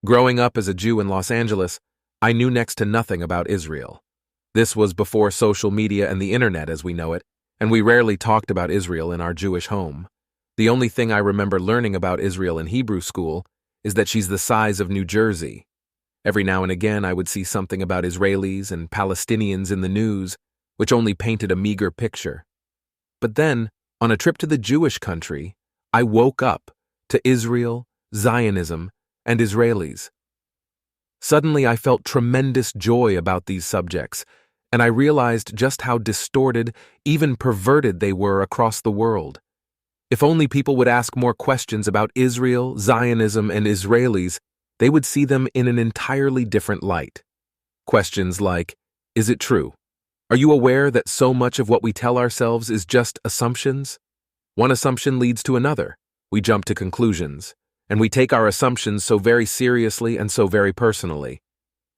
Growing up as a Jew in Los Angeles, I knew next to nothing about Israel. This was before social media and the internet as we know it, and we rarely talked about Israel in our Jewish home. The only thing I remember learning about Israel in Hebrew school is that she's the size of New Jersey. Every now and again I would see something about Israelis and Palestinians in the news, which only painted a meager picture. But then, on a trip to the Jewish country, I woke up to Israel, Zionism, and Israelis. Suddenly I felt tremendous joy about these subjects, and I realized just how distorted, even perverted they were across the world. If only people would ask more questions about Israel, Zionism, and Israelis, they would see them in an entirely different light. Questions like, is it true? Are you aware that so much of what we tell ourselves is just assumptions? One assumption leads to another. We jump to conclusions, and we take our assumptions so very seriously and so very personally.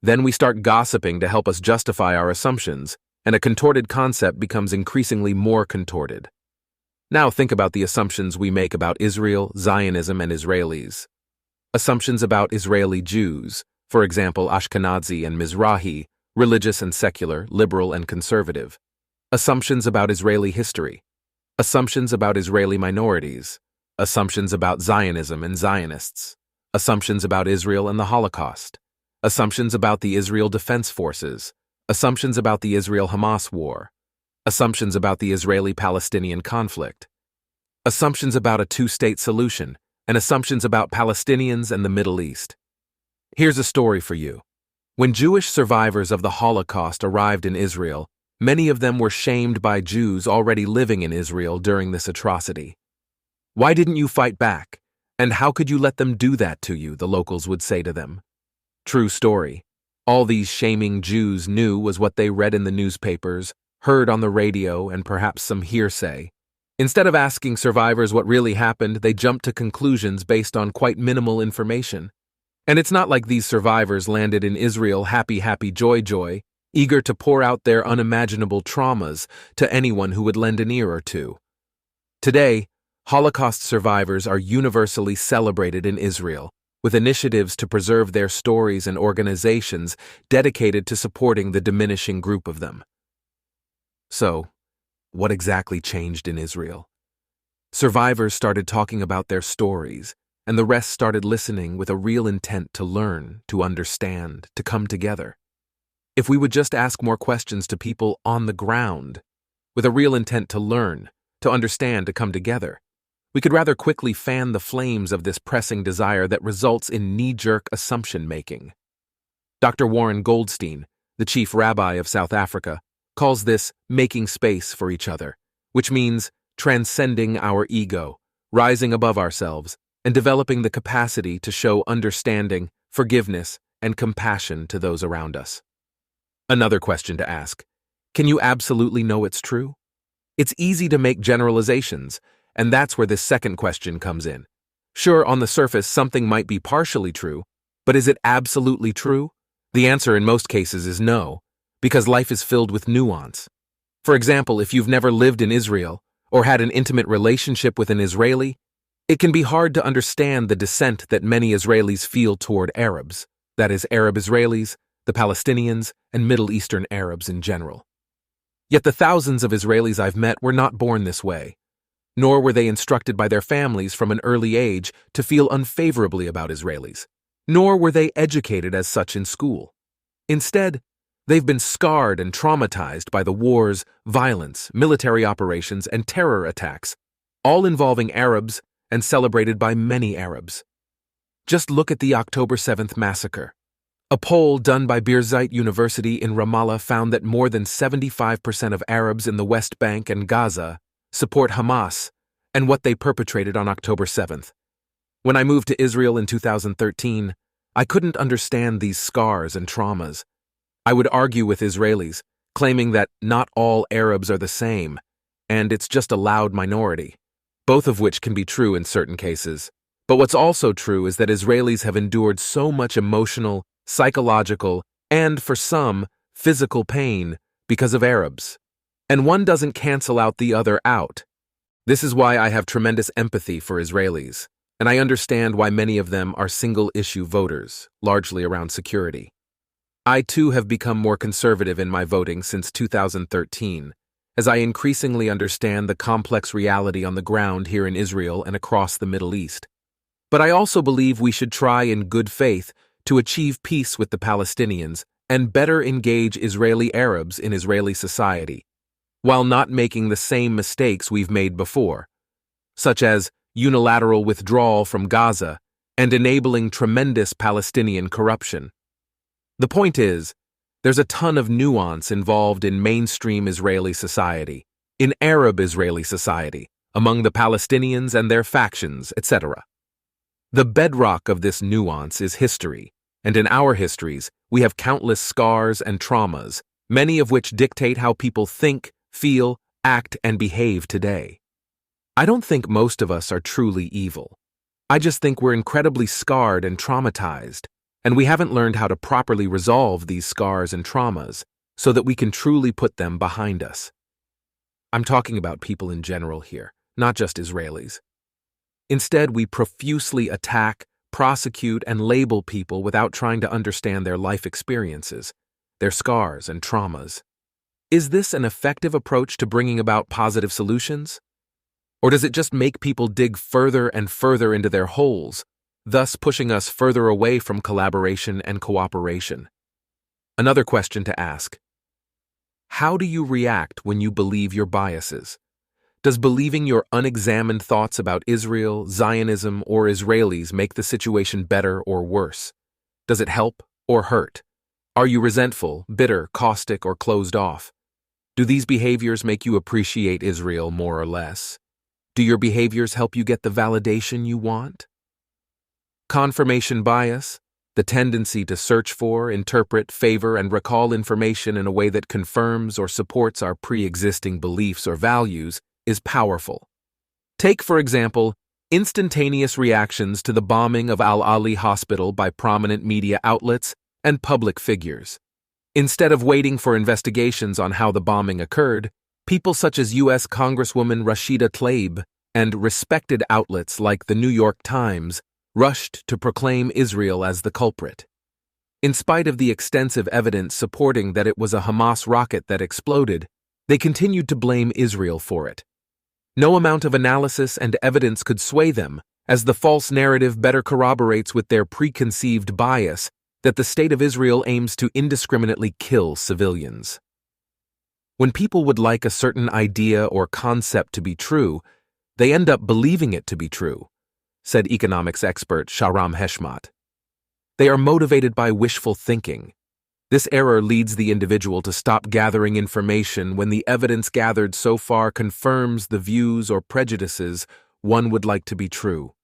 Then we start gossiping to help us justify our assumptions, and a contorted concept becomes increasingly more contorted. Now think about the assumptions we make about Israel, Zionism, and Israelis. Assumptions about Israeli Jews, for example Ashkenazi and Mizrahi, religious and secular, liberal and conservative. Assumptions about Israeli history. Assumptions about Israeli minorities. Assumptions about Zionism and Zionists. Assumptions about Israel and the Holocaust. Assumptions about the Israel Defense Forces. Assumptions about the Israel-Hamas war. Assumptions about the Israeli-Palestinian conflict. Assumptions about a two-state solution, and assumptions about Palestinians and the Middle East. Here's a story for you. When Jewish survivors of the Holocaust arrived in Israel, many of them were shamed by Jews already living in Israel during this atrocity. Why didn't you fight back? And how could you let them do that to you, the locals would say to them. True story. All these shaming Jews knew was what they read in the newspapers, heard on the radio, and perhaps some hearsay. Instead of asking survivors what really happened, they jumped to conclusions based on quite minimal information. And it's not like these survivors landed in Israel happy, joy, eager to pour out their unimaginable traumas to anyone who would lend an ear or two. Today, Holocaust survivors are universally celebrated in Israel, with initiatives to preserve their stories and organizations dedicated to supporting the diminishing group of them. So, what exactly changed in Israel? Survivors started talking about their stories, and the rest started listening with a real intent to learn, to understand, to come together. If we would just ask more questions to people on the ground, with a real intent to learn, to understand, to come together, we could rather quickly fan the flames of this pressing desire that results in knee-jerk assumption-making. Dr. Warren Goldstein, the chief rabbi of South Africa, calls this making space for each other, which means transcending our ego, rising above ourselves, and developing the capacity to show understanding, forgiveness, and compassion to those around us. Another question to ask: can you absolutely know it's true? It's easy to make generalizations, and that's where this second question comes in. Sure, on the surface, something might be partially true, but is it absolutely true? The answer in most cases is no, because life is filled with nuance. For example, if you've never lived in Israel or had an intimate relationship with an Israeli, it can be hard to understand the dissent that many Israelis feel toward Arabs, that is, Arab Israelis, the Palestinians, and Middle Eastern Arabs in general. Yet the thousands of Israelis I've met were not born this way, nor were they instructed by their families from an early age to feel unfavorably about Israelis, nor were they educated as such in school. Instead, they've been scarred and traumatized by the wars, violence, military operations, and terror attacks, all involving Arabs and celebrated by many Arabs. Just look at the October 7th massacre. A poll done by Birzeit University in Ramallah found that more than 75% of Arabs in the West Bank and Gaza support Hamas and what they perpetrated on October 7th. When I moved to Israel in 2013, I couldn't understand these scars and traumas. I would argue with Israelis, claiming that not all Arabs are the same, and it's just a loud minority, both of which can be true in certain cases. But what's also true is that Israelis have endured so much emotional, psychological, and, for some, physical pain because of Arabs. And one doesn't cancel out the other out. This is why I have tremendous empathy for Israelis. and I understand why many of them are single-issue voters, largely around security. I too have become more conservative in my voting since 2013, as I increasingly understand the complex reality on the ground here in Israel and across the Middle East. But I also believe we should try in good faith to achieve peace with the Palestinians and better engage Israeli Arabs in Israeli society, while not making the same mistakes we've made before, such as unilateral withdrawal from Gaza and enabling tremendous Palestinian corruption. The point is, there's a ton of nuance involved in mainstream Israeli society, in Arab Israeli society, among the Palestinians and their factions, etc. The bedrock of this nuance is history, and in our histories, we have countless scars and traumas, many of which dictate how people think, feel, act, and behave today. I don't think most of us are truly evil. I just think we're incredibly scarred and traumatized, and we haven't learned how to properly resolve these scars and traumas so that we can truly put them behind us. I'm talking about people in general here, not just Israelis. Instead, we profusely attack, prosecute, and label people without trying to understand their life experiences, their scars and traumas. Is this an effective approach to bringing about positive solutions? Or does it just make people dig further and further into their holes, thus pushing us further away from collaboration and cooperation? Another question to ask: how do you react when you believe your biases? Does believing your unexamined thoughts about Israel, Zionism, or Israelis make the situation better or worse? Does it help or hurt? Are you resentful, bitter, caustic, or closed off? Do these behaviors make you appreciate Israel more or less? Do your behaviors help you get the validation you want? Confirmation bias, the tendency to search for, interpret, favor, and recall information in a way that confirms or supports our pre-existing beliefs or values, is powerful. Take, for example, instantaneous reactions to the bombing of Al-Ali Hospital by prominent media outlets and public figures. Instead of waiting for investigations on how the bombing occurred, people such as U.S. Congresswoman Rashida Tlaib and respected outlets like the New York Times rushed to proclaim Israel as the culprit. In spite of the extensive evidence supporting that it was a Hamas rocket that exploded, they continued to blame Israel for it. No amount of analysis and evidence could sway them, as the false narrative better corroborates with their preconceived bias that the State of Israel aims to indiscriminately kill civilians. When people would like a certain idea or concept to be true, they end up believing it to be true, said economics expert Shahram Heshmat. They are motivated by wishful thinking. This error leads the individual to stop gathering information when the evidence gathered so far confirms the views or prejudices one would like to be true.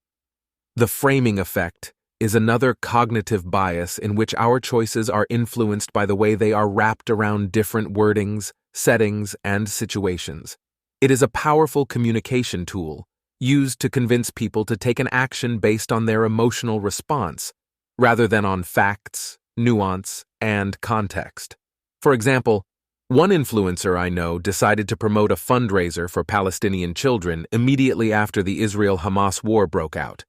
The framing effect is another cognitive bias in which our choices are influenced by the way they are wrapped around different wordings, settings, and situations. It is a powerful communication tool used to convince people to take an action based on their emotional response, rather than on facts, nuance, and context. For example, one influencer I know decided to promote a fundraiser for Palestinian children immediately after the Israel-Hamas war broke out.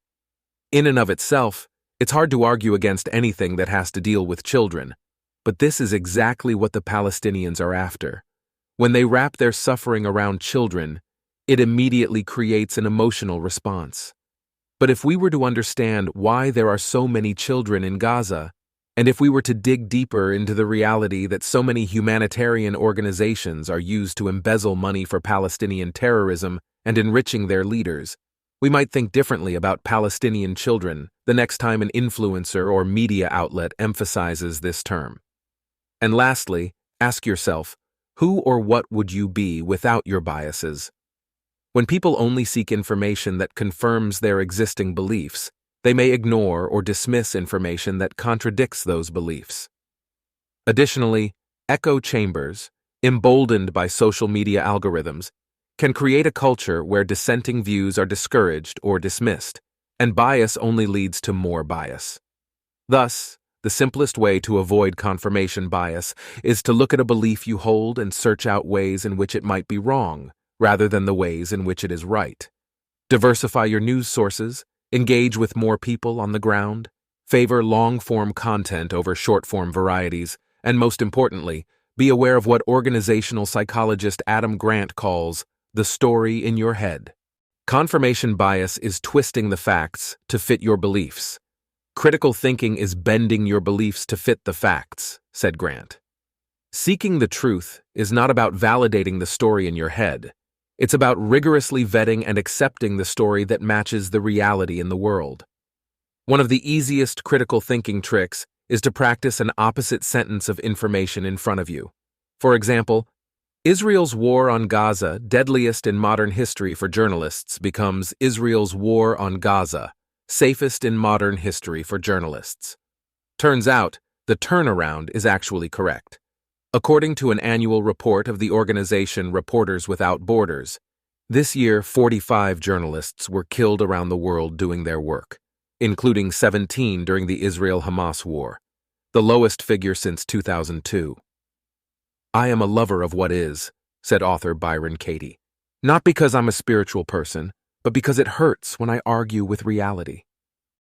In and of itself, it's hard to argue against anything that has to deal with children, but this is exactly what the Palestinians are after. When they wrap their suffering around children, it immediately creates an emotional response. But if we were to understand why there are so many children in Gaza, and if we were to dig deeper into the reality that so many humanitarian organizations are used to embezzle money for Palestinian terrorism and enriching their leaders, we might think differently about Palestinian children the next time an influencer or media outlet emphasizes this term. And lastly, ask yourself, who or what would you be without your biases? When people only seek information that confirms their existing beliefs, they may ignore or dismiss information that contradicts those beliefs. Additionally, echo chambers, emboldened by social media algorithms, can create a culture where dissenting views are discouraged or dismissed, and bias only leads to more bias. Thus, the simplest way to avoid confirmation bias is to look at a belief you hold and search out ways in which it might be wrong, rather than the ways in which it is right. Diversify your news sources, engage with more people on the ground, favor long-form content over short-form varieties, and most importantly, be aware of what organizational psychologist Adam Grant calls the story in your head. Confirmation bias is twisting the facts to fit your beliefs. Critical thinking is bending your beliefs to fit the facts, said Grant. Seeking the truth is not about validating the story in your head. It's about rigorously vetting and accepting the story that matches the reality in the world. One of the easiest critical thinking tricks is to practice an opposite sentence of information in front of you. For example, Israel's war on Gaza, deadliest in modern history for journalists, becomes Israel's war on Gaza, safest in modern history for journalists. Turns out, the turnaround is actually correct. According to an annual report of the organization Reporters Without Borders, this year 45 journalists were killed around the world doing their work, including 17 during the Israel-Hamas war, the lowest figure since 2002. I am a lover of what is, said author Byron Katie. Not because I'm a spiritual person, but because it hurts when I argue with reality.